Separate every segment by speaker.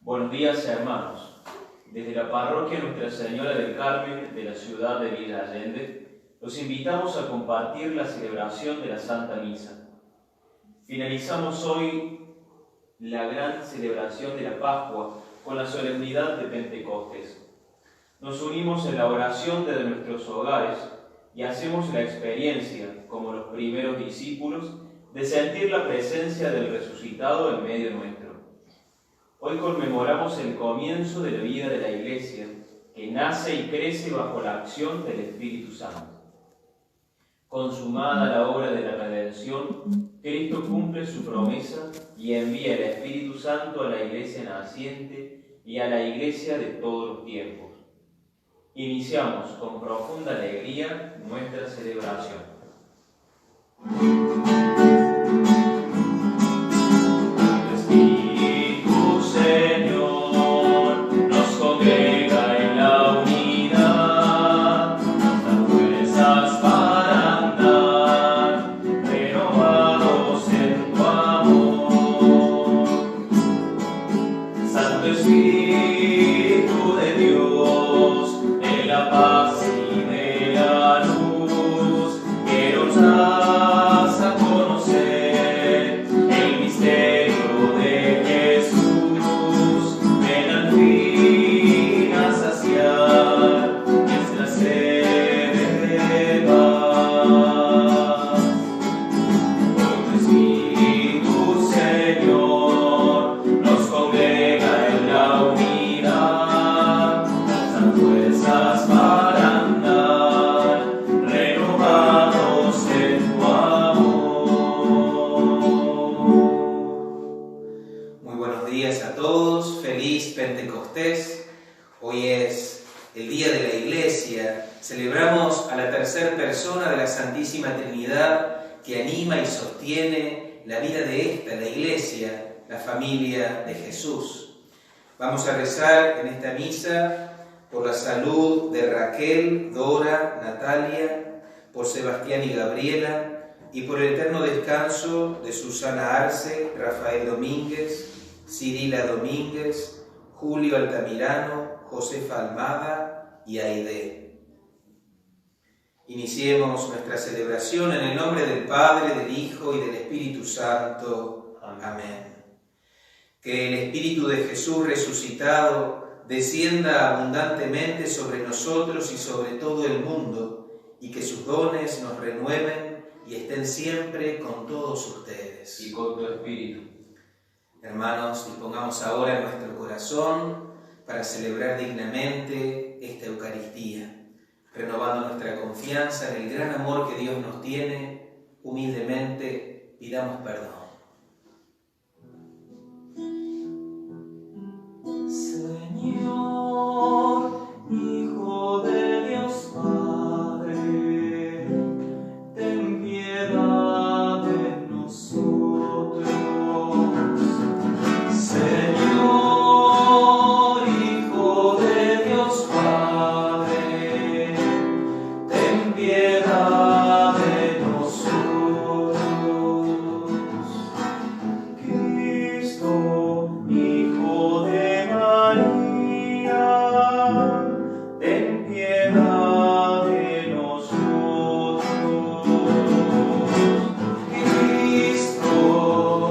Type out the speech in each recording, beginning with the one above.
Speaker 1: Buenos días, hermanos. Desde la parroquia Nuestra Señora del Carmen de la ciudad de Villa Allende, los invitamos a compartir la celebración de la Santa Misa. Finalizamos hoy la gran celebración de la Pascua con la solemnidad de Pentecostés. Nos unimos en la oración desde nuestros hogares y hacemos la experiencia, como los primeros discípulos, de sentir la presencia del resucitado en medio nuestro. Hoy conmemoramos el comienzo de la vida de la Iglesia, que nace y crece bajo la acción del Espíritu Santo. Consumada la obra de la redención, Cristo cumple su promesa y envía el Espíritu Santo a la Iglesia naciente y a la Iglesia de todos los tiempos. Iniciamos con profunda alegría nuestra celebración.
Speaker 2: Hoy es el día de la Iglesia. Celebramos a la tercera persona de la Santísima Trinidad que anima y sostiene la vida de esta, la Iglesia, la familia de Jesús. Vamos a rezar en esta misa por la salud de Raquel, Dora, Natalia, por Sebastián y Gabriela y por el eterno descanso de Susana Arce, Rafael Domínguez, Cirila Domínguez, Julio Altamirano, Josefa Almada y Aide. Iniciemos nuestra celebración en el nombre del Padre, del Hijo y del Espíritu Santo. Amén. Que el Espíritu de Jesús resucitado descienda abundantemente sobre nosotros y sobre todo el mundo, y que sus dones nos renueven y estén siempre con todos ustedes.
Speaker 1: Y con tu espíritu.
Speaker 2: Hermanos, dispongamos ahora nuestro corazón para celebrar dignamente esta Eucaristía, renovando nuestra confianza en el gran amor que Dios nos tiene. Humildemente pidamos perdón.
Speaker 3: Señor, Hijo de Dios Padre, ten piedad de nosotros. Señor, Hijo de Dios Padre, ten piedad de nosotros. Cristo, Hijo de María, ten piedad de nosotros. Cristo,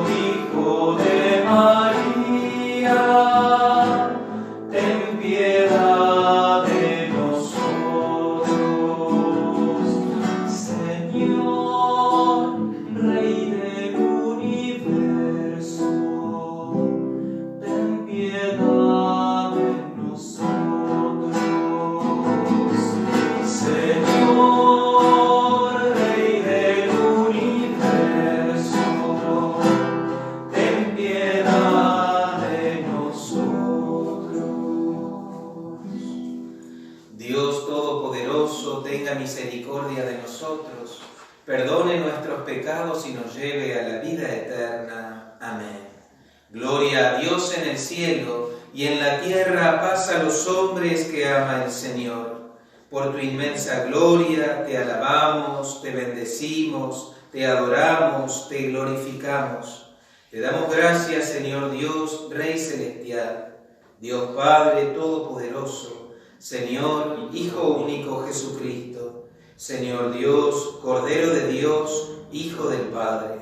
Speaker 3: Hijo de María, ten piedad de nosotros. Señor, Rey del universo, ten piedad de nosotros. Señor, Rey del universo, ten piedad de nosotros.
Speaker 2: Dios Todopoderoso, tenga misericordia de nosotros, perdone nuestros pecados y nos lleve a la vida eterna. Amén. Gloria a Dios en el cielo y en la tierra paz a los hombres que ama el Señor. Por tu inmensa gloria te alabamos, te bendecimos, te adoramos, te glorificamos. Te damos gracias, Señor Dios, Rey celestial, Dios Padre Todopoderoso, Señor, Hijo único Jesucristo, Señor Dios, Cordero de Dios, Hijo del Padre,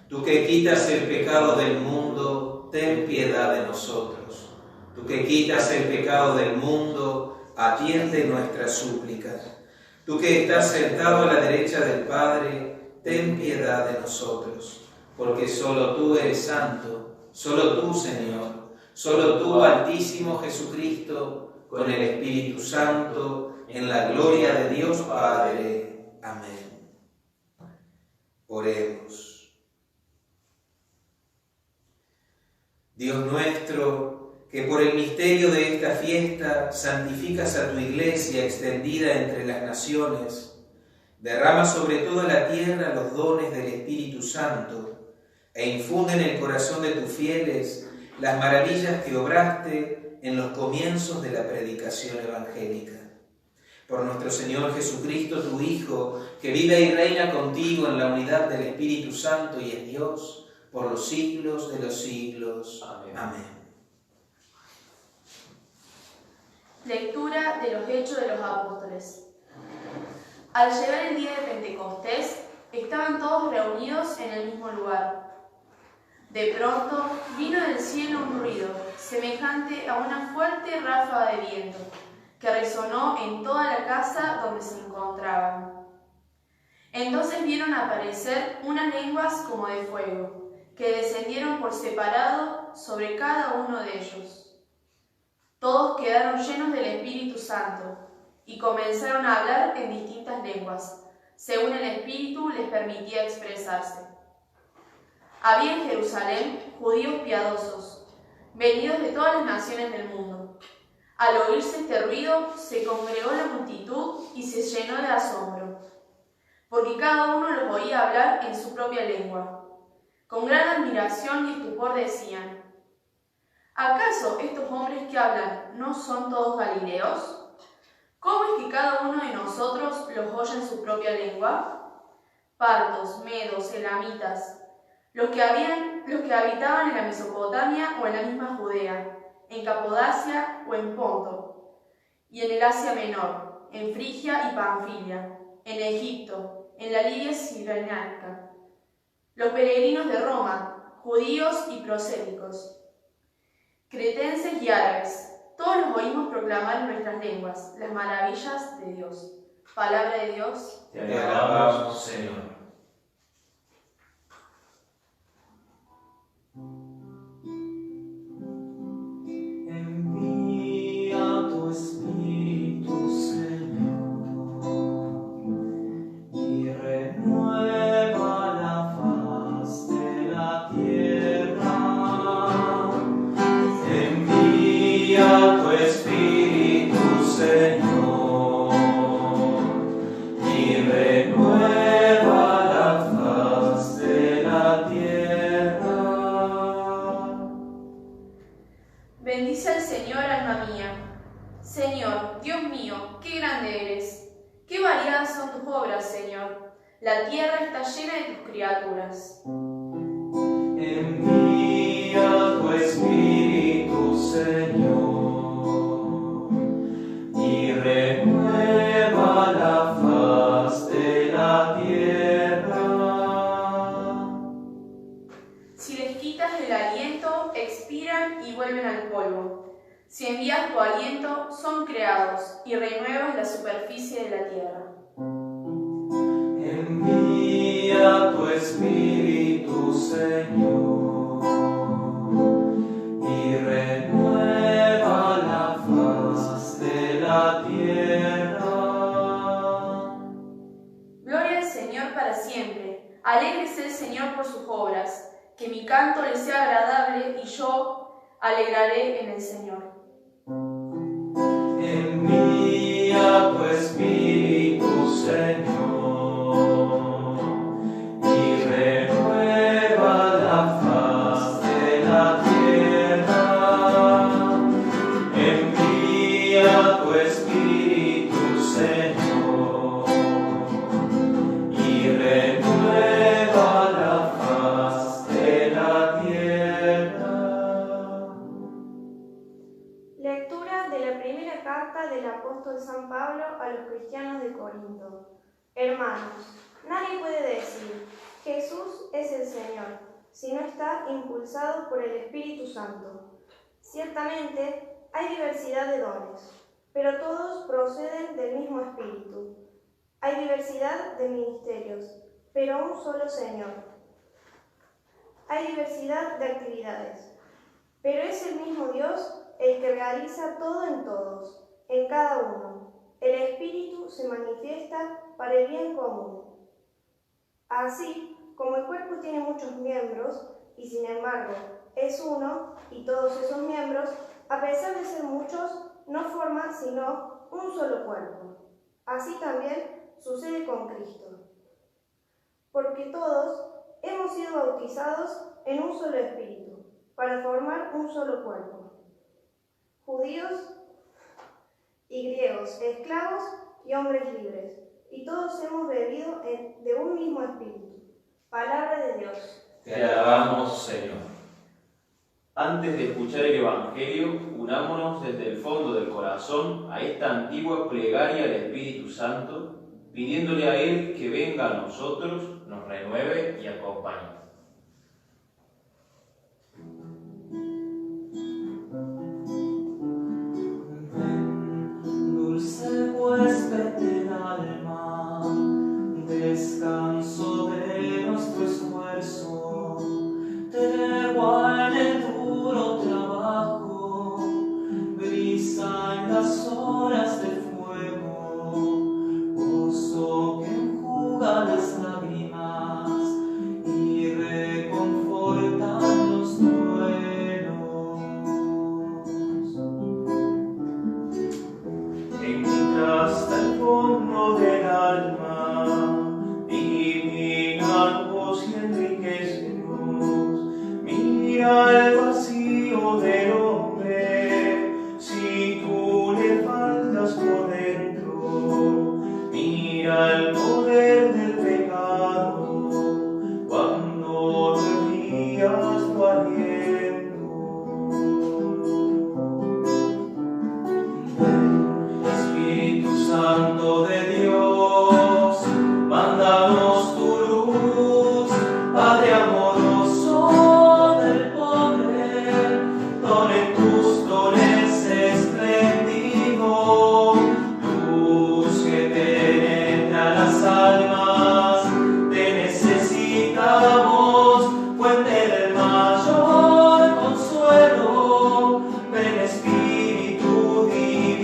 Speaker 2: tú que quitas el pecado del mundo, ten piedad de nosotros. Tú que quitas el pecado del mundo, atiende nuestras súplicas. Tú que estás sentado a la derecha del Padre, ten piedad de nosotros, porque solo tú eres santo, solo tú, Señor, solo tú, Altísimo Jesucristo, con el Espíritu Santo, en la gloria de Dios Padre. Amén. Oremos. Dios nuestro, que por el misterio de esta fiesta santificas a tu Iglesia extendida entre las naciones, derrama sobre toda la tierra los dones del Espíritu Santo e infunde en el corazón de tus fieles las maravillas que obraste en los comienzos de la predicación evangélica. Por nuestro Señor Jesucristo, tu Hijo, que vive y reina contigo en la unidad del Espíritu Santo y es Dios, por los siglos de los siglos.
Speaker 1: Amén.
Speaker 2: Amén.
Speaker 4: Lectura de los Hechos de los Apóstoles. Al llegar el día de Pentecostés, estaban todos reunidos en el mismo lugar. De pronto vino del cielo un ruido, semejante a una fuerte ráfaga de viento, que resonó en toda la casa donde se encontraban. Entonces vieron aparecer unas lenguas como de fuego, que descendieron por separado sobre cada uno de ellos. Todos quedaron llenos del Espíritu Santo y comenzaron a hablar en distintas lenguas, según el Espíritu les permitía expresarse. Había en Jerusalén judíos piadosos, venidos de todas las naciones del mundo. Al oírse este ruido, se congregó la multitud y se llenó de asombro, porque cada uno los oía hablar en su propia lengua. Con gran admiración y estupor decían: ¿acaso estos hombres que hablan no son todos galileos? ¿Cómo es que cada uno de nosotros los oye en su propia lengua? Partos, medos, elamitas, los que habitaban en la Mesopotamia o en la misma Judea, en Capodacia o en Ponto, y en el Asia Menor, en Frigia y Panfilia, en Egipto, en la Libia Cirenaica, los peregrinos de Roma, judíos y prosélicos, cretenses y árabes, todos los oímos proclamar en nuestras lenguas las maravillas de Dios. Palabra de Dios.
Speaker 1: Te alabamos, Señor.
Speaker 3: Envía tu Espíritu, Señor, y renueva la faz de la tierra. Envía tu Espíritu, Señor, y renueva la faz de la tierra.
Speaker 4: Bendice al Señor, alma mía. Señor, Dios mío, qué grande eres. Qué variadas son tus obras, Señor. La tierra está llena de tus criaturas.
Speaker 3: Envía tu Espíritu, Señor, y renueva la faz de la tierra.
Speaker 4: Si les quitas el aliento, expiran y vuelven al polvo. Si envías tu aliento, son creados y renuevas la superficie de la tierra.
Speaker 3: Envía tu Espíritu, Señor, y renueva la faz de la tierra.
Speaker 4: Gloria al Señor para siempre. Alégrese el Señor por sus obras. Que mi canto le sea agradable y yo alegraré en el Señor.
Speaker 3: Envía tu Espíritu, Señor, y renueva la faz de la tierra. Envía tu Espíritu, Señor, y renueva la faz de la tierra.
Speaker 5: Carta del apóstol San Pablo a los cristianos de Corinto. Hermanos, nadie puede decir, Jesús es el Señor, si no está impulsado por el Espíritu Santo. Ciertamente hay diversidad de dones, pero todos proceden del mismo Espíritu. Hay diversidad de ministerios, pero un solo Señor. Hay diversidad de actividades, pero es el mismo Dios el que realiza todo en todos, en cada uno. El Espíritu se manifiesta para el bien común. Así, como el cuerpo tiene muchos miembros, y sin embargo es uno, y todos esos miembros, a pesar de ser muchos, no forman sino un solo cuerpo. Así también sucede con Cristo. Porque todos hemos sido bautizados en un solo espíritu, para formar un solo cuerpo. Judíos y griegos, esclavos y hombres libres, y todos hemos bebido de un mismo espíritu. Palabra de Dios.
Speaker 1: Te alabamos, Señor. Antes de escuchar el Evangelio, unámonos desde el fondo del corazón a esta antigua plegaria al Espíritu Santo, pidiéndole a Él que venga a nosotros, nos renueve y acompañe.
Speaker 3: Dulce huésped del alma, descanso de nuestro esfuerzo, tregua en el duro trabajo, brisa en las horas de fuego, gozo que enjuga las lágrimas y reconforta los duelos. Hasta el fondo del alma, divínanos y enriquecenos. Mira el vacío del hombre, si tú le faltas por dentro. Mira el poder del pecado, cuando no envías tu aliento. Santo de Dios, mándanos tu luz, Padre amoroso del pobre, done tus dones espléndido, luz que penetra las almas, te necesitamos, fuente del mayor consuelo, ven Espíritu divino.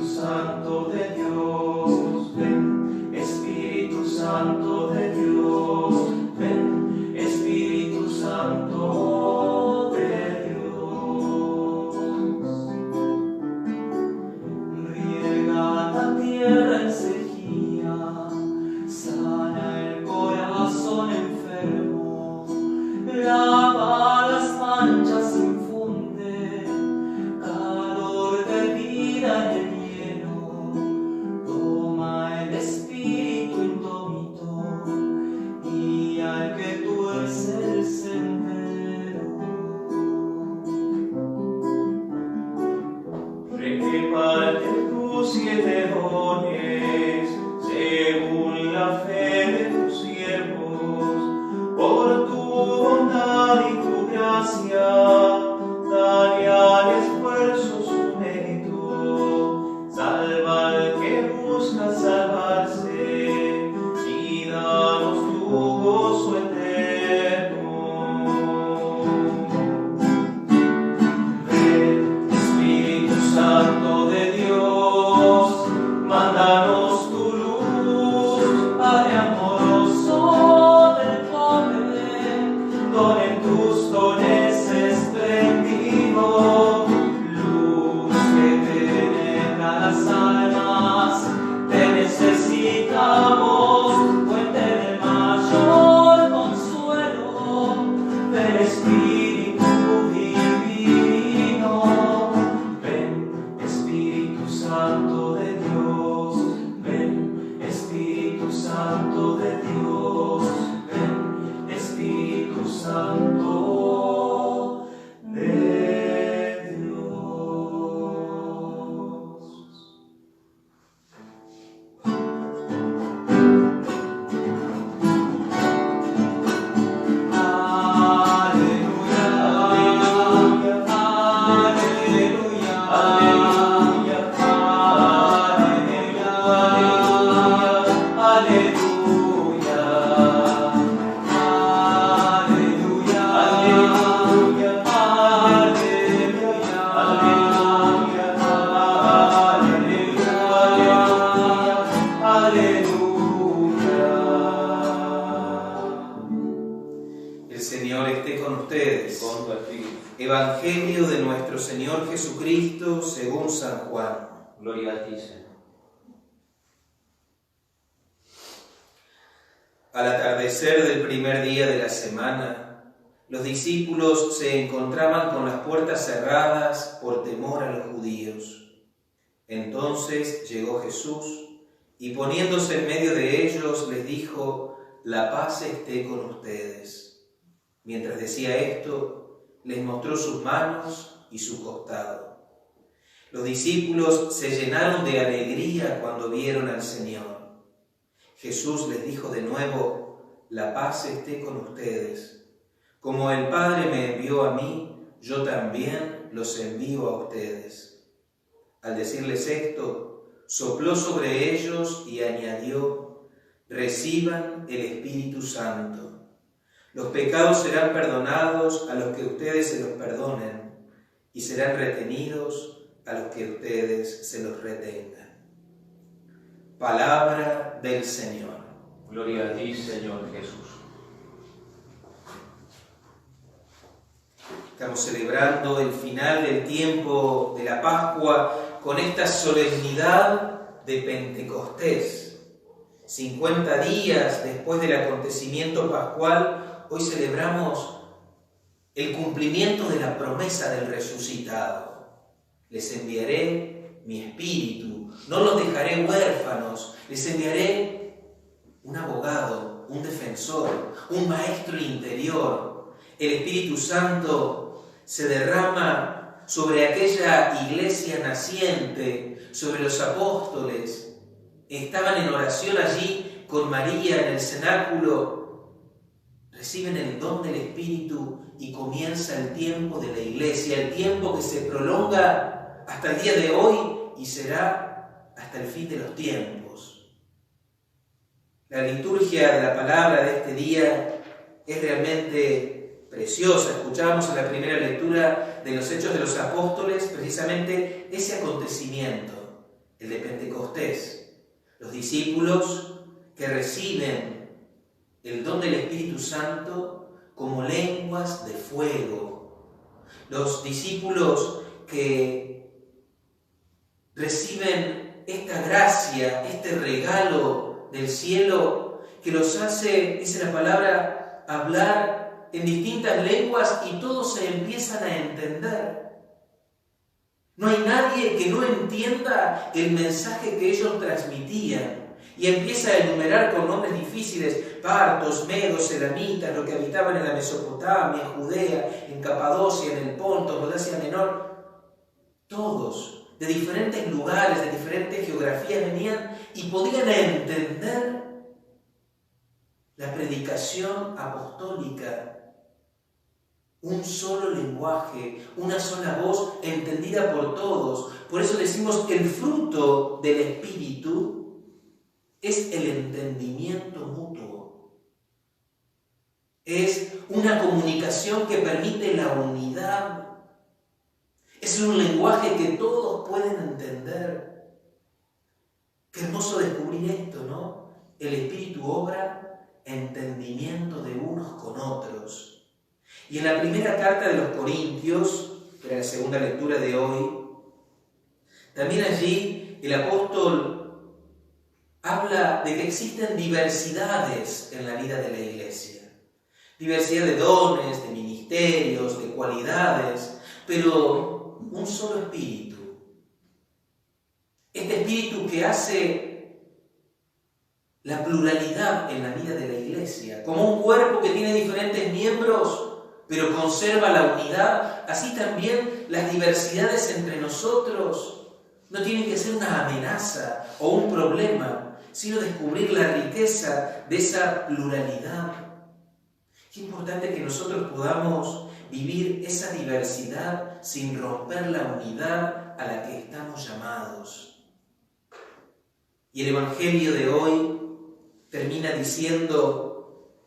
Speaker 3: Santo de Dios, ven, Espíritu Santo de Dios, ven, Espíritu Santo de Dios. Riega la tierra en sequía, sana el corazón enfermo, lava las manchas, infunde calor de vida en el espíritu indómito y al que tuerce el sendero. Reparte tus 7 dones según la fe de tus siervos, por tu bondad y tu gracia, dale al esfuerzo su mérito, salva al que busca salvarse y danos tu gozo eterno. Ven, Espíritu Santo de Dios, mándanos tu luz, Padre amoroso del pobre, done tus dones espléndidos, luz que penetra las almas, te necesitamos, fuente del mayor consuelo, del Espíritu divino. Ven, Espíritu Santo de Dios, ven, Espíritu Santo de Dios, ven, Espíritu Santo de Dios.
Speaker 2: ustedes.
Speaker 1: con tu espíritu.
Speaker 2: Evangelio de nuestro Señor Jesucristo según San Juan.
Speaker 1: Gloria a ti, Señor.
Speaker 2: Al atardecer del primer día de la semana, los discípulos se encontraban con las puertas cerradas por temor a los judíos. Entonces llegó Jesús y poniéndose en medio de ellos les dijo: «La paz esté con ustedes». Mientras decía esto, les mostró sus manos y su costado. Los discípulos se llenaron de alegría cuando vieron al Señor. Jesús les dijo de nuevo: «La paz esté con ustedes. Como el Padre me envió a mí, yo también los envío a ustedes». Al decirles esto, sopló sobre ellos y añadió: «Reciban el Espíritu Santo. Los pecados serán perdonados a los que ustedes se los perdonen, y serán retenidos a los que ustedes se los retengan». Palabra del Señor.
Speaker 1: Gloria a ti, Señor Jesús.
Speaker 2: Estamos celebrando el final del tiempo de la Pascua con esta solemnidad de Pentecostés. 50 días después del acontecimiento pascual, hoy celebramos el cumplimiento de la promesa del resucitado. Les enviaré mi espíritu, no los dejaré huérfanos, les enviaré un abogado, un defensor, un maestro interior. El Espíritu Santo se derrama sobre aquella iglesia naciente, sobre los apóstoles. Estaban en oración allí con María en el cenáculo. Reciben el don del Espíritu y comienza el tiempo de la iglesia, el tiempo que se prolonga hasta el día de hoy y será hasta el fin de los tiempos. La liturgia de la palabra de este día es realmente preciosa. Escuchábamos en la primera lectura de los Hechos de los Apóstoles precisamente ese acontecimiento, el de Pentecostés. Los discípulos que reciben el don del Espíritu Santo como lenguas de fuego. Los discípulos que reciben esta gracia, este regalo del cielo que los hace, dice la palabra, hablar en distintas lenguas y todos se empiezan a entender. No hay nadie que no entienda el mensaje que ellos transmitían. Y empieza a enumerar con nombres difíciles: partos, medos, elamitas, los que habitaban en la Mesopotamia, en Judea, en Capadocia, en el Ponto, en Asia Menor. Todos, de diferentes lugares, de diferentes geografías, venían y podían entender la predicación apostólica. Un solo lenguaje, una sola voz entendida por todos. Por eso decimos que el fruto del Espíritu es el entendimiento mutuo. Es una comunicación que permite la unidad. Es un lenguaje que todos pueden entender. Qué hermoso descubrir esto, ¿no? El Espíritu obra entendimiento de unos con otros. Y en la primera carta de los Corintios, que era la segunda lectura de hoy, también allí el apóstol habla de que existen diversidades en la vida de la iglesia. Diversidad de dones, de ministerios, de cualidades, pero un solo espíritu. Este espíritu que hace la pluralidad en la vida de la iglesia. Como un cuerpo que tiene diferentes miembros, pero conserva la unidad, así también las diversidades entre nosotros no tienen que ser una amenaza o un problema, sino descubrir la riqueza de esa pluralidad. Qué importante que nosotros podamos vivir esa diversidad sin romper la unidad a la que estamos llamados. Y el Evangelio de hoy termina diciendo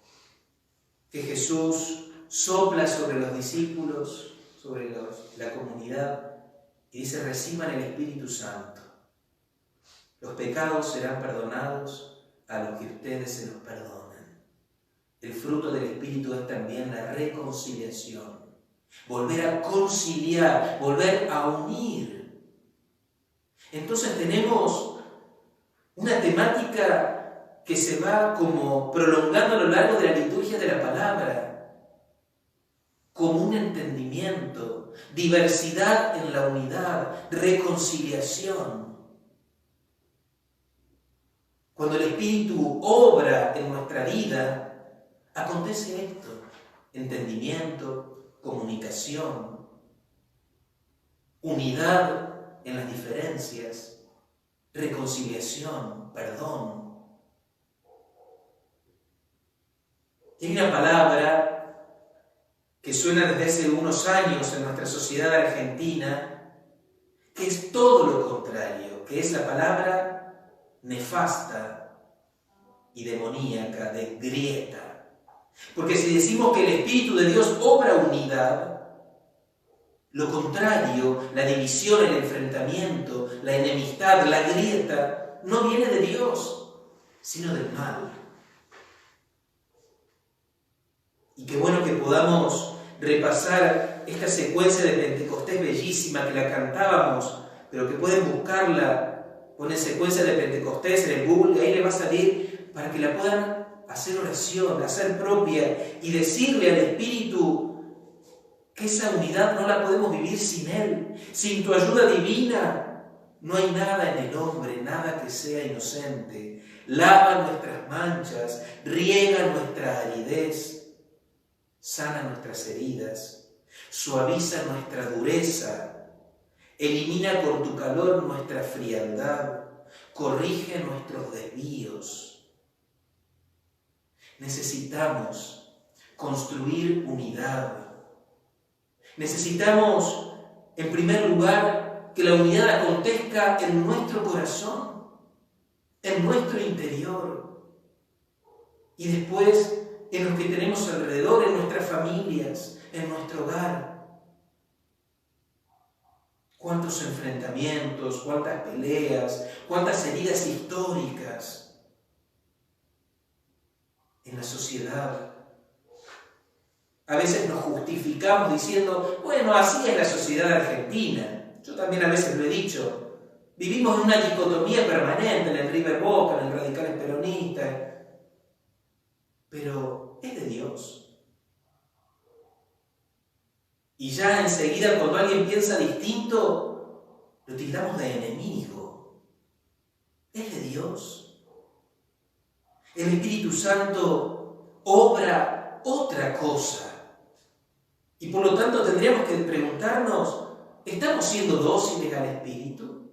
Speaker 2: que Jesús sopla sobre los discípulos, sobre la comunidad, y dice: reciban el Espíritu Santo. Los pecados serán perdonados a los que ustedes se los perdonen. el fruto del Espíritu es también la reconciliación. Volver a conciliar, volver a unir. Entonces tenemos una temática que se va como prolongando a lo largo de la liturgia de la palabra. Común entendimiento, diversidad en la unidad, reconciliación. Cuando el Espíritu obra en nuestra vida, acontece esto: entendimiento, comunicación, unidad en las diferencias, reconciliación, perdón. Hay una palabra que suena desde hace unos años en nuestra sociedad argentina, que es todo lo contrario, que es la palabra nefasta y demoníaca de grieta. Porque si decimos que el Espíritu de Dios obra unidad, lo contrario, la división, el enfrentamiento, la enemistad, la grieta, no viene de Dios, sino del mal. Y qué bueno que podamos repasar esta secuencia de Pentecostés bellísima, que la cantábamos, pero que pueden buscarla. Ponen secuencia de Pentecostés en el Google y ahí le va a salir para que la puedan hacer oración, hacer propia y decirle al Espíritu que esa unidad no la podemos vivir sin Él. Sin tu ayuda divina no hay nada en el hombre, nada que sea inocente. Lava nuestras manchas, riega nuestra aridez, sana nuestras heridas, suaviza nuestra dureza, elimina con tu calor nuestra frialdad, corrige nuestros desvíos. Necesitamos construir unidad. Necesitamos, en primer lugar, que la unidad acontezca en nuestro corazón, en nuestro interior, y después en los que tenemos alrededor, en nuestras familias, en nuestro hogar. Cuántos enfrentamientos, cuántas peleas, cuántas heridas históricas en la sociedad. A veces nos justificamos diciendo, bueno, así es la sociedad argentina. Yo también a veces lo he dicho. Vivimos en una dicotomía permanente, en el River Boca, en el radicales peronistas. Pero es de Dios. Y ya enseguida, cuando alguien piensa distinto, lo tildamos de enemigo. Es de Dios. El Espíritu Santo obra otra cosa. Y por lo tanto tendríamos que preguntarnos, ¿estamos siendo dóciles al Espíritu?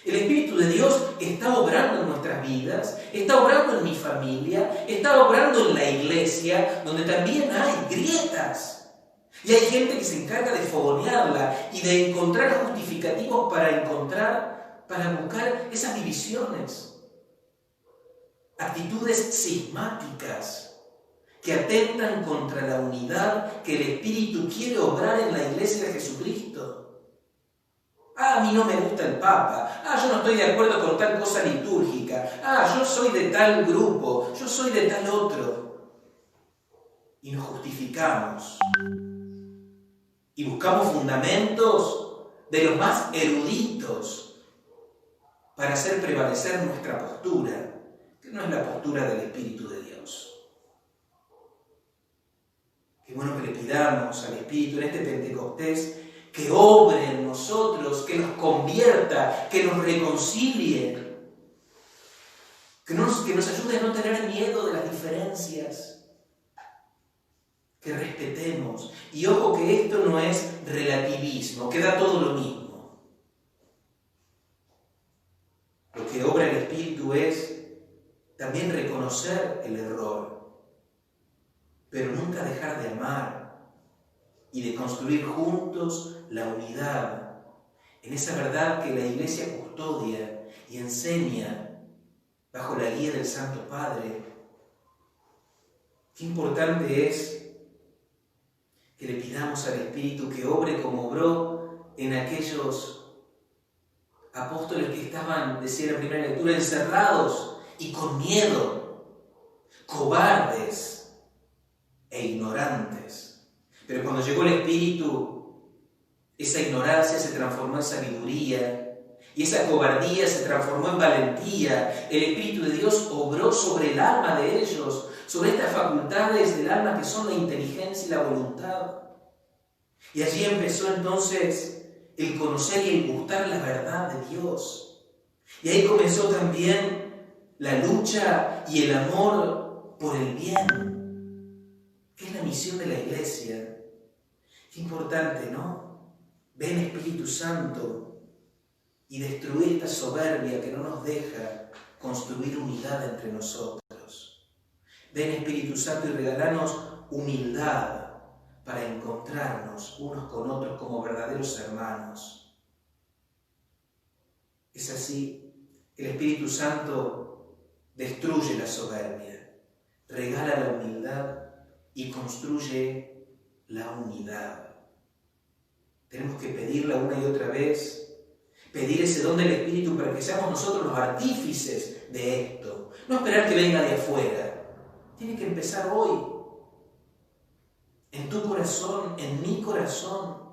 Speaker 2: El Espíritu de Dios está obrando en nuestras vidas, está obrando en mi familia, está obrando en la iglesia, donde también hay grietas. Y hay gente que se encarga de fogonearla y de encontrar justificativos para buscar esas divisiones. Actitudes cismáticas que atentan contra la unidad que el Espíritu quiere obrar en la iglesia de Jesucristo. A mí no me gusta el Papa. Yo no estoy de acuerdo con tal cosa litúrgica. Yo soy de tal grupo. Yo soy de tal otro. Y nos justificamos. Y buscamos fundamentos de los más eruditos para hacer prevalecer nuestra postura, que no es la postura del Espíritu de Dios. Qué bueno que le pidamos al Espíritu en este Pentecostés que obre en nosotros, que nos convierta, que nos reconcilie, que nos ayude a no tener miedo de las diferencias, que respetemos. Y ojo que esto no es relativismo, que da todo lo mismo. Lo que obra el Espíritu es también reconocer el error, pero nunca dejar de amar y de construir juntos la unidad en esa verdad que la Iglesia custodia y enseña bajo la guía del Santo Padre. Qué importante es que le pidamos al Espíritu que obre como obró en aquellos apóstoles que estaban, decía la primera lectura, encerrados y con miedo, cobardes, e ignorantes. Pero cuando llegó el Espíritu, esa ignorancia se transformó en sabiduría y esa cobardía se transformó en valentía. El Espíritu de Dios obró sobre el alma de ellos, sobre estas facultades del alma que son la inteligencia y la voluntad. Y allí empezó entonces el conocer y el gustar la verdad de Dios. Y ahí comenzó también la lucha y el amor por el bien, que es la misión de la Iglesia. Qué importante, ¿no? Ven, Espíritu Santo, y destruir esta soberbia que no nos deja construir unidad entre nosotros. Ven, Espíritu Santo, y regalanos humildad para encontrarnos unos con otros como verdaderos hermanos. Es así, el Espíritu Santo destruye la soberbia, regala la humildad y construye la unidad. Tenemos que pedirla una y otra vez, pedir ese don del Espíritu para que seamos nosotros los artífices de esto. No esperar que venga de afuera. Tiene que empezar hoy. En tu corazón, en mi corazón,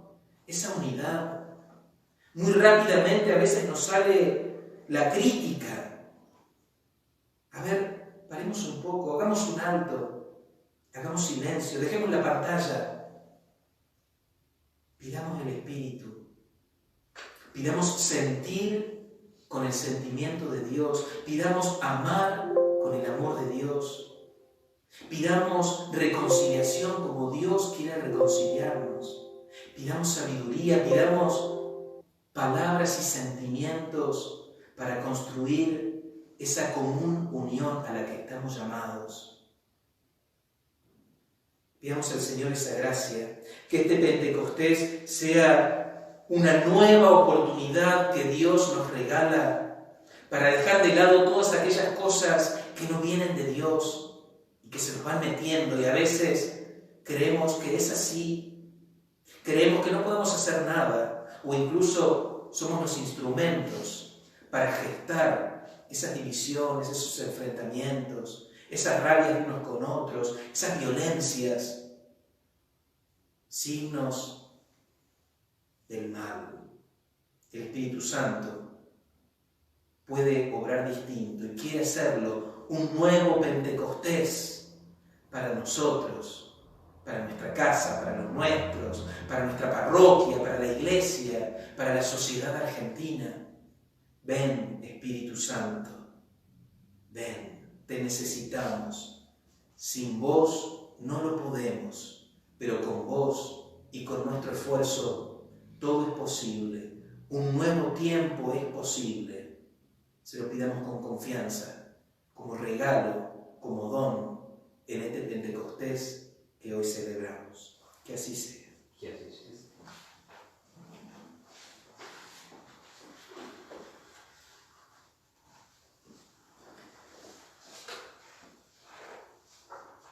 Speaker 2: esa unidad. Muy rápidamente a veces nos sale la crítica. A ver, paremos un poco, hagamos un alto, hagamos silencio, dejemos la pantalla. Pidamos el Espíritu, pidamos sentir con el sentimiento de Dios, pidamos amar con el amor de Dios. Pidamos reconciliación como Dios quiere reconciliarnos. Pidamos sabiduría, pidamos palabras y sentimientos para construir esa común unión a la que estamos llamados. Pidamos al Señor esa gracia, que este Pentecostés sea una nueva oportunidad que Dios nos regala para dejar de lado todas aquellas cosas que no vienen de Dios y que se nos van metiendo, y a veces creemos que es así, creemos que no podemos hacer nada, o incluso somos los instrumentos para gestar esas divisiones, esos enfrentamientos, esas rabias unos con otros, esas violencias, signos del mal. El Espíritu Santo puede obrar distinto y quiere hacerlo un nuevo Pentecostés para nosotros, para nuestra casa, para los nuestros, para nuestra parroquia, para la iglesia, para la sociedad argentina. Ven, Espíritu Santo, ven, te necesitamos. Sin vos no lo podemos, pero con vos y con nuestro esfuerzo todo es posible. Un nuevo tiempo es posible. Se lo pidamos con confianza, como regalo, como don, en este Pentecostés que hoy celebramos. Que así sea.
Speaker 1: Que así sea.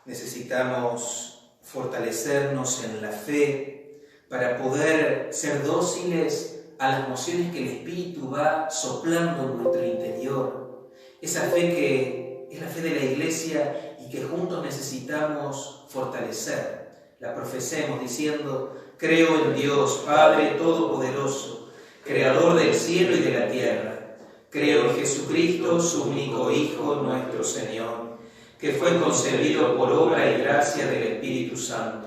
Speaker 2: Necesitamos fortalecernos en la fe para poder ser dóciles a las mociones que el Espíritu va soplando en nuestro interior. Esa fe que es la fe de la Iglesia y que juntos necesitamos fortalecer. La profesemos diciendo: creo en Dios, Padre Todopoderoso, Creador del cielo y de la tierra. Creo en Jesucristo, su único Hijo, nuestro Señor, que fue concebido por obra y gracia del Espíritu Santo.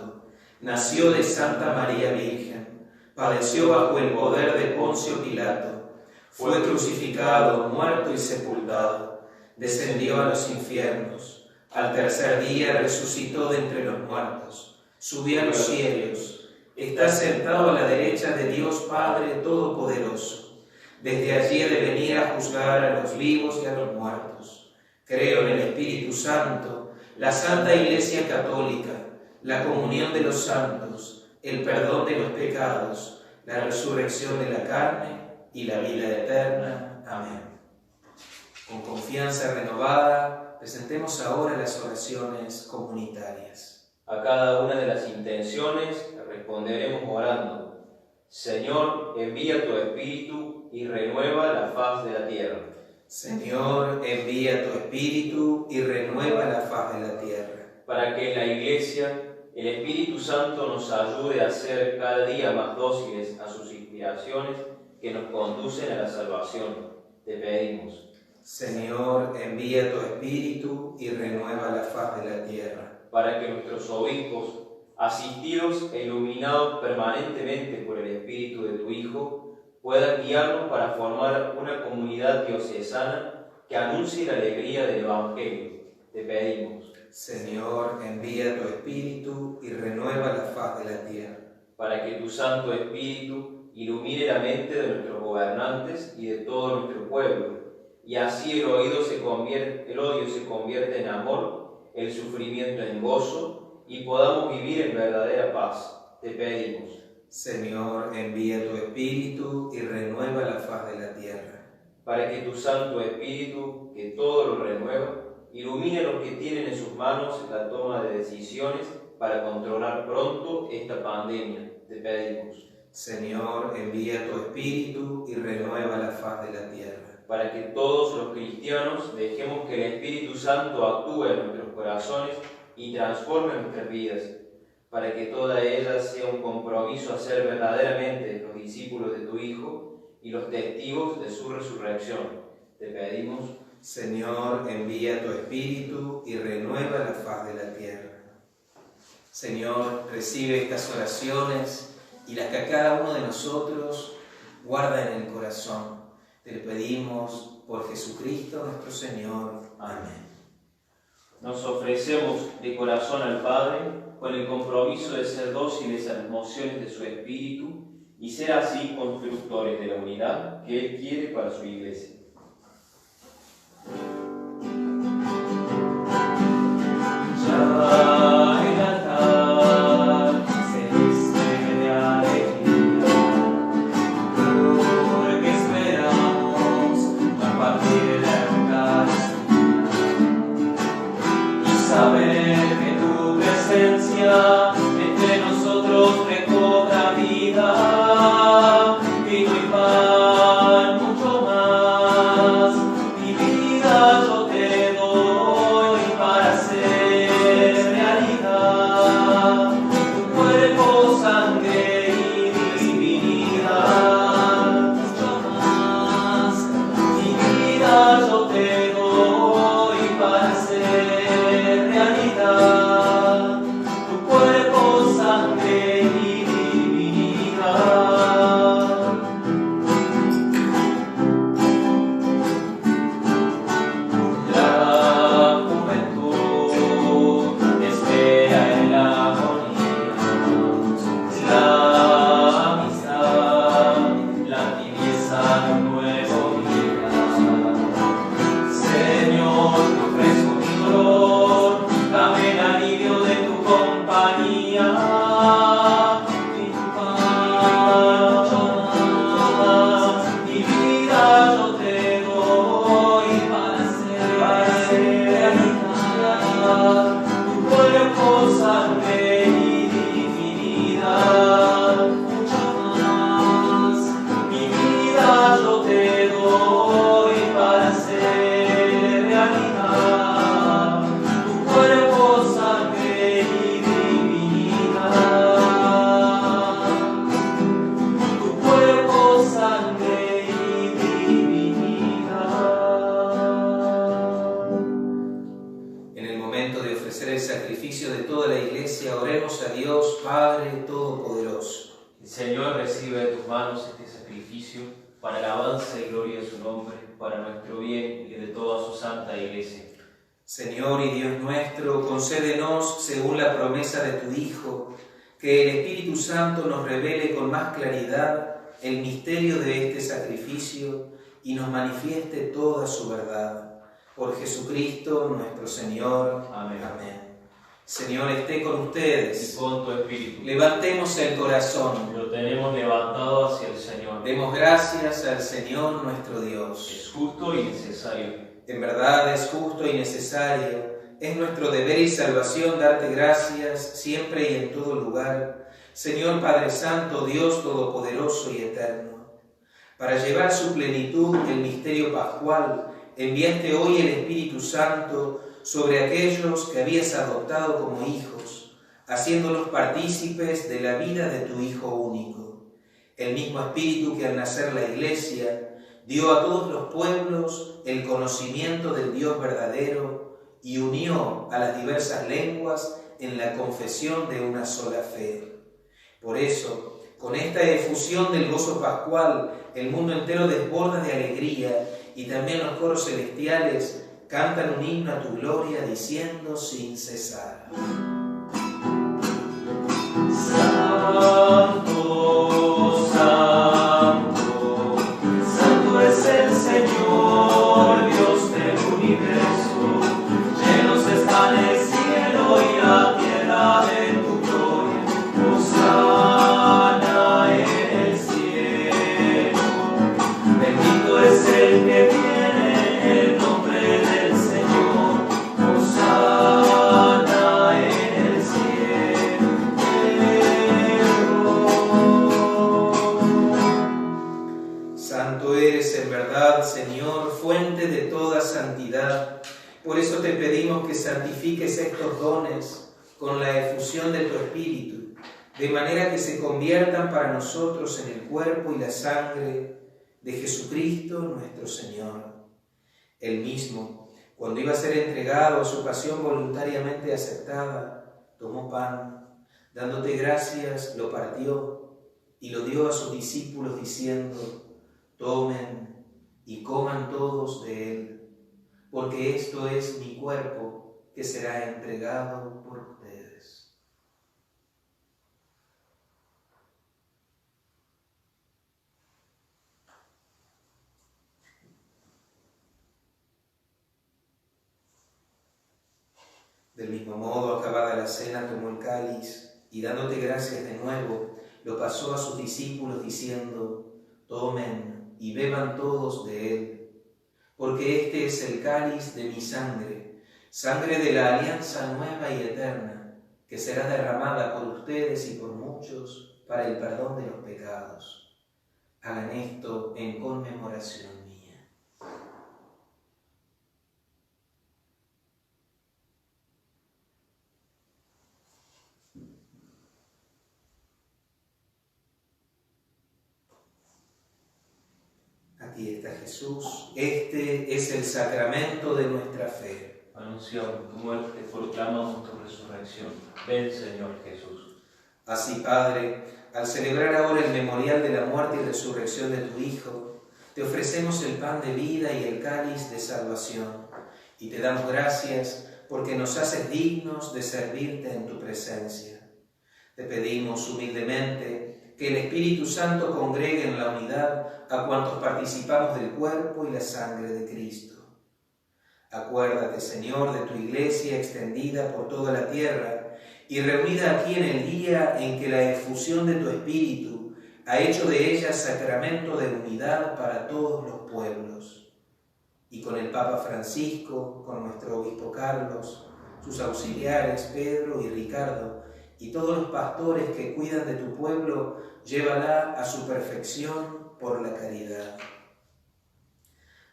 Speaker 2: Nació de Santa María Virgen, padeció bajo el poder de Poncio Pilato, fue crucificado, muerto y sepultado, descendió a los infiernos, al tercer día resucitó de entre los muertos, subió a los cielos, está sentado a la derecha de Dios Padre Todopoderoso. Desde allí ha de venir a juzgar a los vivos y a los muertos. Creo en el Espíritu Santo, la Santa Iglesia Católica, la comunión de los santos, el perdón de los pecados, la resurrección de la carne y la vida eterna. Amén. Con confianza renovada, presentemos ahora las oraciones comunitarias.
Speaker 1: A cada una de las intenciones responderemos orando: Señor, envía tu Espíritu y renueva la faz de la tierra.
Speaker 2: Señor, envía tu Espíritu y renueva la faz de la tierra.
Speaker 1: Para que en la Iglesia el Espíritu Santo nos ayude a ser cada día más dóciles a sus inspiraciones que nos conducen a la salvación. Te pedimos.
Speaker 2: Señor, envía tu Espíritu y renueva la faz de la tierra.
Speaker 1: Para que nuestros obispos, asistidos e iluminados permanentemente por el Espíritu de tu Hijo, puedan guiarnos para formar una comunidad diocesana que anuncie la alegría del Evangelio. Te pedimos.
Speaker 2: Señor, envía tu Espíritu y renueva la faz de la tierra.
Speaker 1: Para que tu Santo Espíritu ilumine la mente de nuestros gobernantes y de todo nuestro pueblo, y así el odio se convierte en amor, el sufrimiento en gozo, y podamos vivir en verdadera paz. Te pedimos.
Speaker 2: Señor, envía tu Espíritu y renueva la faz de la tierra.
Speaker 1: Para que tu Santo Espíritu, que todo lo renueva, ilumine a los que tienen en sus manos la toma de decisiones para controlar pronto esta pandemia. Te pedimos.
Speaker 2: Señor, envía tu Espíritu y renueva la faz de la tierra.
Speaker 1: Para que todos los cristianos dejemos que el Espíritu Santo actúe en nuestros corazones y transforme nuestras vidas, para que toda ella sea un compromiso a ser verdaderamente los discípulos de tu Hijo y los testigos de su resurrección. Te pedimos.
Speaker 2: Señor, envía tu Espíritu y renueva la faz de la tierra. Señor, recibe estas oraciones y las que a cada uno de nosotros guarda en el corazón. Te lo pedimos por Jesucristo nuestro Señor. Amén.
Speaker 1: Nos ofrecemos de corazón al Padre con el compromiso de ser dóciles a las mociones de su Espíritu y ser así constructores de la unidad que Él quiere para su Iglesia.
Speaker 3: Ya el altar se viste de alegría, porque esperamos compartir la Eucaristía y saber que tu presencia entre nosotros recobra vida, vino y pan, mucho más, mi vida yo te doy para hacer realidad tu cuerpo, sangre y divinidad, mucho más, mi vida yo te doy para hacer realidad tu cuerpo, sangre y divinidad. La juventud espera en la agonía, la amistad, la tibieza de un nuevo día. Señor, te ofrezco mi dolor, dame el alivio de tu compañía. Mi pan, mucho más, mi vida yo te doy para hacer realidad tu cuerpo, sangre y divinidad. Mucho más, mi vida yo te doy para hacer realidad tu cuerpo, sangre y divinidad. Tu cuerpo, sangre y divinidad.
Speaker 2: En el momento de ofrecer el sacrificio de toda la Iglesia, oremos a Dios Padre Todopoderoso.
Speaker 1: El Señor recibe de tus manos este sacrificio para alabanza y gloria de su nombre, para nuestro bien y de toda su santa Iglesia.
Speaker 2: Señor y Dios nuestro, concédenos, según la promesa de tu Hijo, que el Espíritu Santo nos revele con más claridad el misterio de este sacrificio y nos manifieste toda su verdad. Por Jesucristo nuestro Señor.
Speaker 1: Amén.
Speaker 2: Amén. Señor, esté con
Speaker 1: Y
Speaker 2: ustedes.
Speaker 1: con tu Espíritu.
Speaker 2: Levantemos el corazón.
Speaker 1: Lo tenemos levantado hacia el Señor.
Speaker 2: Demos gracias al Señor nuestro Dios.
Speaker 1: Es justo y necesario.
Speaker 2: En verdad es justo y necesario, es nuestro deber y salvación darte gracias siempre y en todo lugar, Señor Padre Santo, Dios Todopoderoso y Eterno. Para llevar a su plenitud el misterio pascual, enviaste hoy el Espíritu Santo sobre aquellos que habías adoptado como hijos, haciéndolos partícipes de la vida de tu Hijo único, el mismo Espíritu que al nacer la Iglesia dio a todos los pueblos el conocimiento del Dios verdadero y unió a las diversas lenguas en la confesión de una sola fe. Por eso, con esta efusión del gozo pascual, el mundo entero desborda de alegría y también los coros celestiales cantan un himno a tu gloria diciendo sin cesar:
Speaker 3: Santo, Santo, Santo es el Señor, Dios del universo. Llenos están el cielo y la tierra de tu gloria. Hosana en el cielo. Bendito es el que viene en el nombre del Señor. Hosana en el cielo.
Speaker 2: Santo eres en verdad, Señor, fuente de toda santidad. Por eso te pedimos que santifiques estos dones con la efusión de tu Espíritu, de manera que se conviertan para nosotros en el cuerpo y la sangre de Jesucristo nuestro Señor. Él mismo, cuando iba a ser entregado a su pasión voluntariamente aceptada, tomó pan, dándote gracias, lo partió y lo dio a sus discípulos diciendo: tomen y coman todos de él, porque esto es mi cuerpo que será entregado por ustedes. Del mismo modo, acabada la cena, tomó el cáliz y dándote gracias de nuevo, lo pasó a sus discípulos diciendo: tomen y beban todos de él, porque este es el cáliz de mi sangre, sangre de la alianza nueva y eterna, que será derramada por ustedes y por muchos para el perdón de los pecados. Hagan esto en conmemoración mía. Aquí está Jesús. Este es el sacramento de nuestra fe.
Speaker 1: Anunciamos tu muerte, proclamamos tu resurrección. Ven, Señor Jesús.
Speaker 2: Así, Padre, al celebrar ahora el memorial de la muerte y resurrección de tu Hijo, te ofrecemos el pan de vida y el cáliz de salvación, y te damos gracias porque nos haces dignos de servirte en tu presencia. Te pedimos humildemente que el Espíritu Santo congregue en la unidad a cuantos participamos del cuerpo y la sangre de Cristo. Acuérdate, Señor, de tu Iglesia extendida por toda la tierra y reunida aquí en el día en que la efusión de tu Espíritu ha hecho de ella sacramento de unidad para todos los pueblos. Y con el Papa Francisco, con nuestro Obispo Carlos, sus auxiliares Pedro y Ricardo, y todos los pastores que cuidan de tu pueblo, llévala a su perfección por la caridad.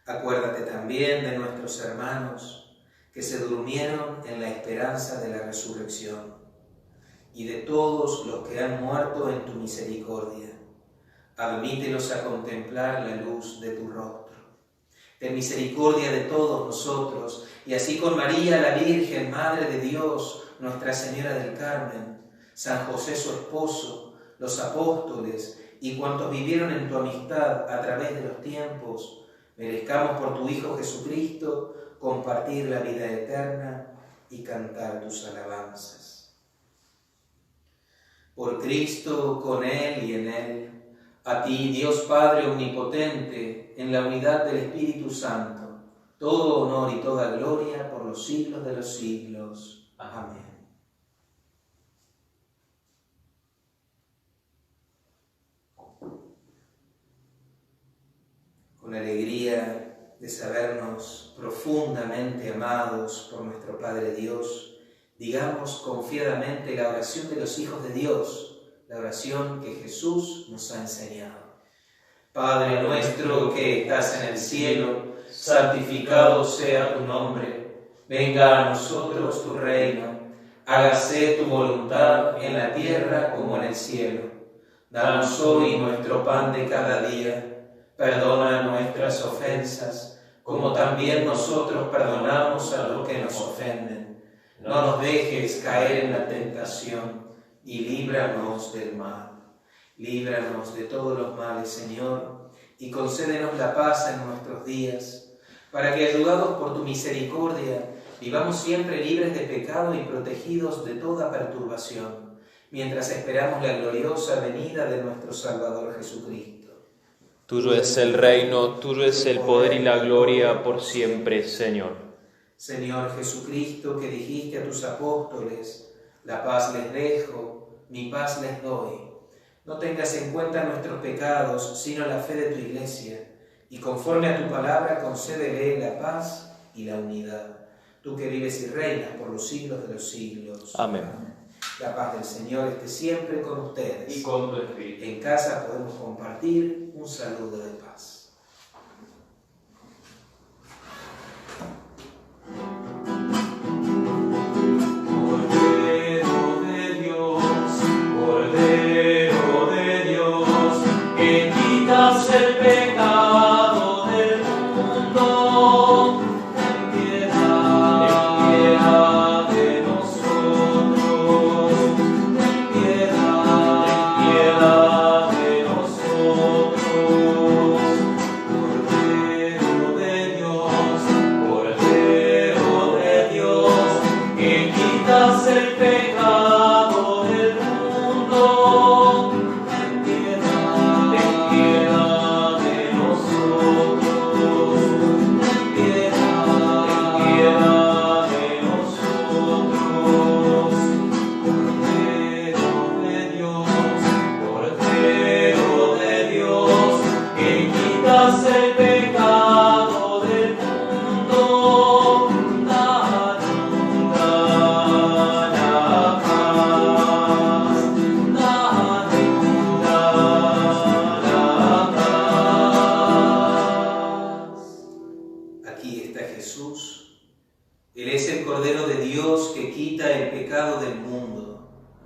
Speaker 2: Acuérdate también de nuestros hermanos que se durmieron en la esperanza de la resurrección y de todos los que han muerto en tu misericordia. Admítelos a contemplar la luz de tu rostro. Ten misericordia de todos nosotros y así con María, la Virgen, Madre de Dios, Nuestra Señora del Carmen, San José su esposo, los apóstoles y cuantos vivieron en tu amistad a través de los tiempos, merezcamos por tu Hijo Jesucristo compartir la vida eterna y cantar tus alabanzas. Por Cristo, con Él y en Él, a ti, Dios Padre omnipotente, en la unidad del Espíritu Santo, todo honor y toda gloria por los siglos de los siglos. Amén. Con alegría de sabernos profundamente amados por nuestro Padre Dios, digamos confiadamente la oración de los hijos de Dios, la oración que Jesús nos ha enseñado. Padre nuestro que estás en el cielo, santificado sea tu nombre. Venga a nosotros tu reino. Hágase tu voluntad en la tierra como en el cielo. Danos hoy nuestro pan de cada día. Perdona nuestras ofensas, como también nosotros perdonamos a los que nos ofenden. No nos dejes caer en la tentación y líbranos del mal. Líbranos de todos los males, Señor, y concédenos la paz en nuestros días, para que, ayudados por tu misericordia, vivamos siempre libres de pecado y protegidos de toda perturbación, mientras esperamos la gloriosa venida de nuestro Salvador Jesucristo.
Speaker 1: Tuyo es el reino, tuyo es el poder y la gloria por siempre, Señor.
Speaker 2: Señor Jesucristo, que dijiste a tus apóstoles: la paz les dejo, mi paz les doy. No tengas en cuenta nuestros pecados, sino la fe de tu Iglesia, y conforme a tu palabra concédele la paz y la unidad. Tú que vives y reinas por los siglos de los siglos.
Speaker 1: Amén.
Speaker 2: La paz del Señor esté siempre con ustedes.
Speaker 1: Y con tu espíritu.
Speaker 2: En casa podemos compartir un saludo de paz.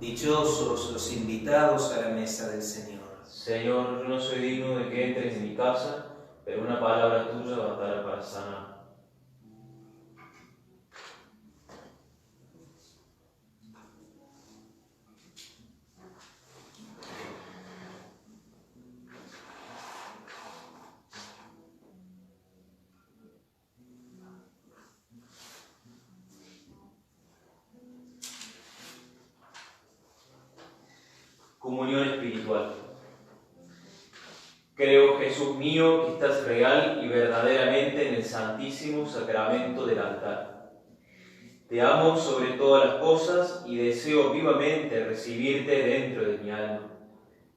Speaker 2: Dichosos los invitados a la mesa del Señor.
Speaker 1: Señor, yo no soy digno de que entres en mi casa, pero una palabra tuya bastará para sanar. Comunión espiritual. Creo, Jesús mío, que estás real y verdaderamente en el santísimo sacramento del altar. Te amo sobre todas las cosas y deseo vivamente recibirte dentro de mi alma,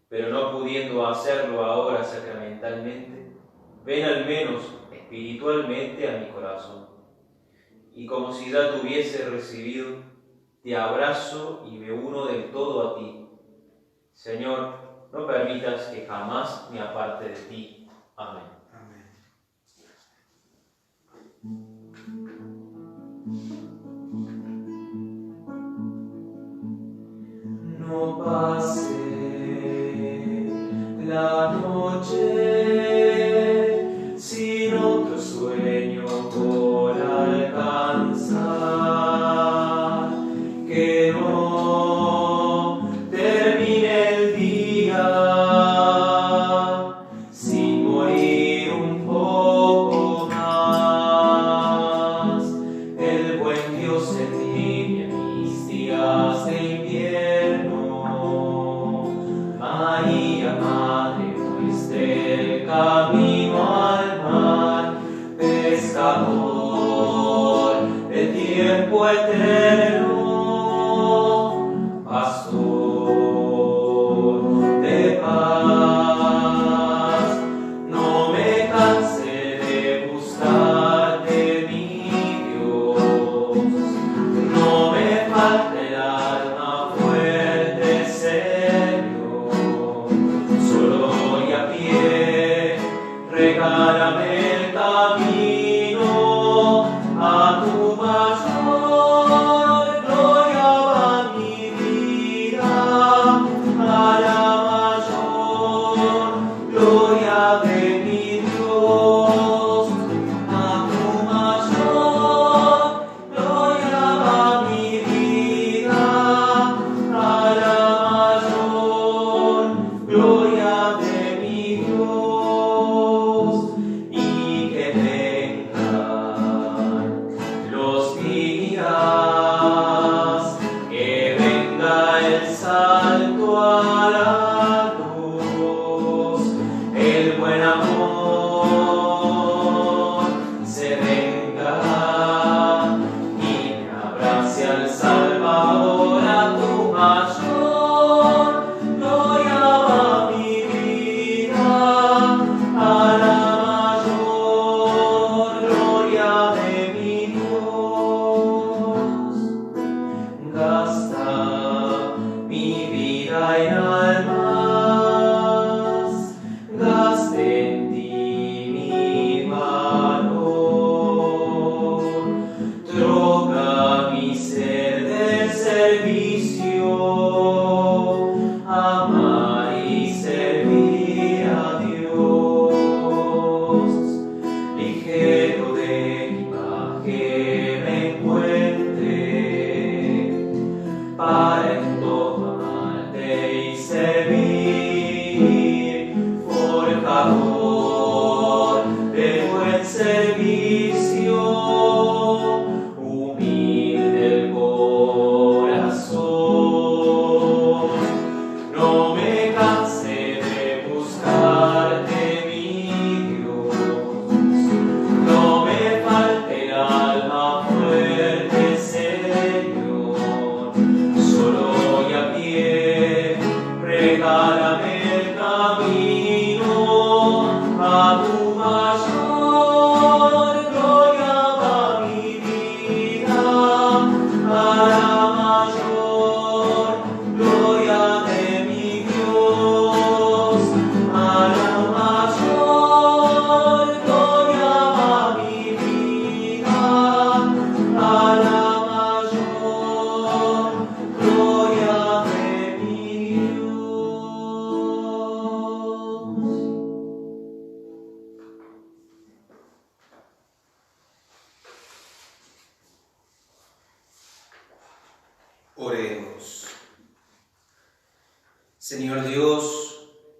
Speaker 1: pero no pudiendo hacerlo ahora sacramentalmente, ven al menos espiritualmente a mi corazón. Y como si ya te hubiese recibido, te abrazo y me uno del todo a ti. Señor, no permitas que jamás me aparte de ti. Amén.
Speaker 3: No pase la noche sin otro sueño por alcanzar, que no termine el día sin morir un poco más. El buen Dios envidia mis días de invierno. María, Madre, fuiste el camino al mar, pescador de tiempo eterno, pastor de paz. No me cansé de buscarte, mi Dios, no me falta el alma fuerte, serio, solo y a pie, regálame el camino a tu mayor gloria.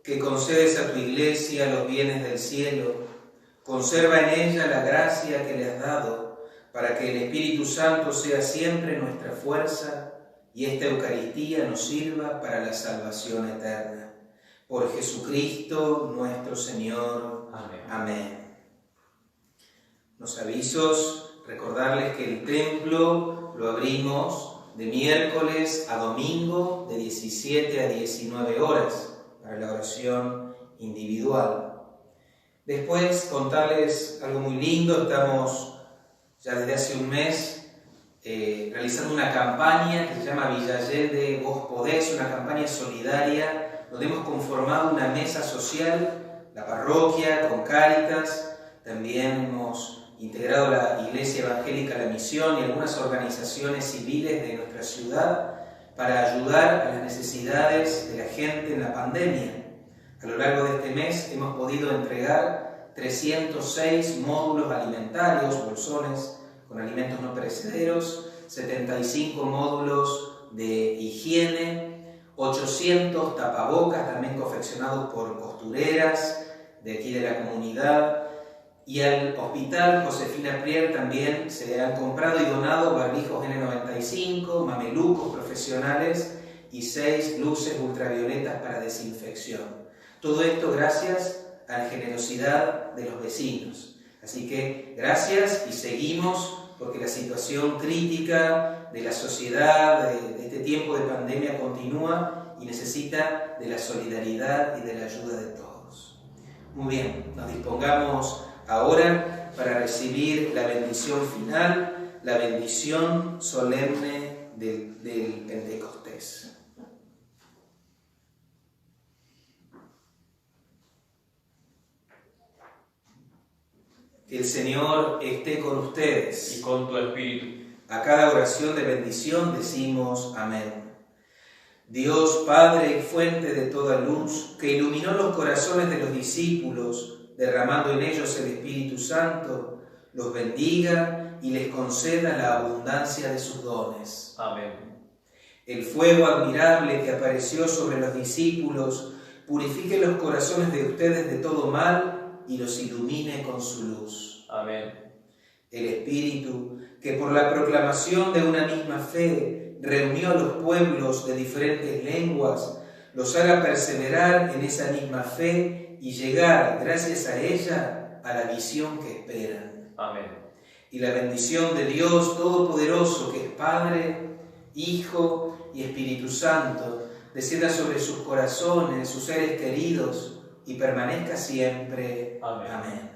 Speaker 2: que concedes a tu Iglesia los bienes del cielo, conserva en ella la gracia que le has dado, para que el Espíritu Santo sea siempre nuestra fuerza y esta Eucaristía nos sirva para la salvación eterna. Por Jesucristo nuestro Señor.
Speaker 1: Amén.
Speaker 2: Amén. Los avisos, recordarles que el templo lo abrimos de miércoles a domingo de 17 a 19 horas para la oración individual. Después contarles algo muy lindo. Estamos ya desde hace un mes realizando una campaña que se llama Villa Allende Vos Podés, una campaña solidaria donde hemos conformado una mesa social, la parroquia con Cáritas, también hemos integrado la Iglesia Evangélica La Misión y algunas organizaciones civiles de nuestra ciudad para ayudar a las necesidades de la gente en la pandemia. A lo largo de este mes hemos podido entregar 306 módulos alimentarios, bolsones con alimentos no perecederos, 75 módulos de higiene, 800 tapabocas también confeccionados por costureras de aquí de la comunidad, y al Hospital Josefina Prier también se han comprado y donado barbijos N95, mamelucos profesionales y 6 luces ultravioletas para desinfección. Todo esto gracias a la generosidad de los vecinos. Así que gracias y seguimos, porque la situación crítica de la sociedad, de este tiempo de pandemia continúa y necesita de la solidaridad y de la ayuda de todos. Muy bien, nos dispongamos ahora para recibir la bendición final, la bendición solemne del Pentecostés. Que el Señor esté con ustedes.
Speaker 1: Y con tu espíritu.
Speaker 2: A cada oración de bendición decimos amén. Dios Padre y fuente de toda luz, que iluminó los corazones de los discípulos, derramando en ellos el Espíritu Santo, los bendiga y les conceda la abundancia de sus dones.
Speaker 1: Amén.
Speaker 2: El fuego admirable que apareció sobre los discípulos purifique los corazones de ustedes de todo mal y los ilumine con su luz.
Speaker 1: Amén.
Speaker 2: El Espíritu, que por la proclamación de una misma fe reunió a los pueblos de diferentes lenguas, los haga perseverar en esa misma fe y llegar, gracias a ella, a la visión que esperan.
Speaker 1: Amén.
Speaker 2: Y la bendición de Dios Todopoderoso, que es Padre, Hijo y Espíritu Santo, descienda sobre sus corazones, sus seres queridos, y permanezca siempre.
Speaker 1: Amén.
Speaker 2: Amén.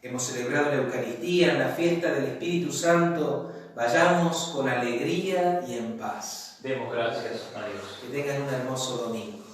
Speaker 2: Hemos celebrado la Eucaristía en la fiesta del Espíritu Santo. Vayamos con alegría y en paz.
Speaker 1: Demos gracias a Dios.
Speaker 2: Que tengan un hermoso domingo.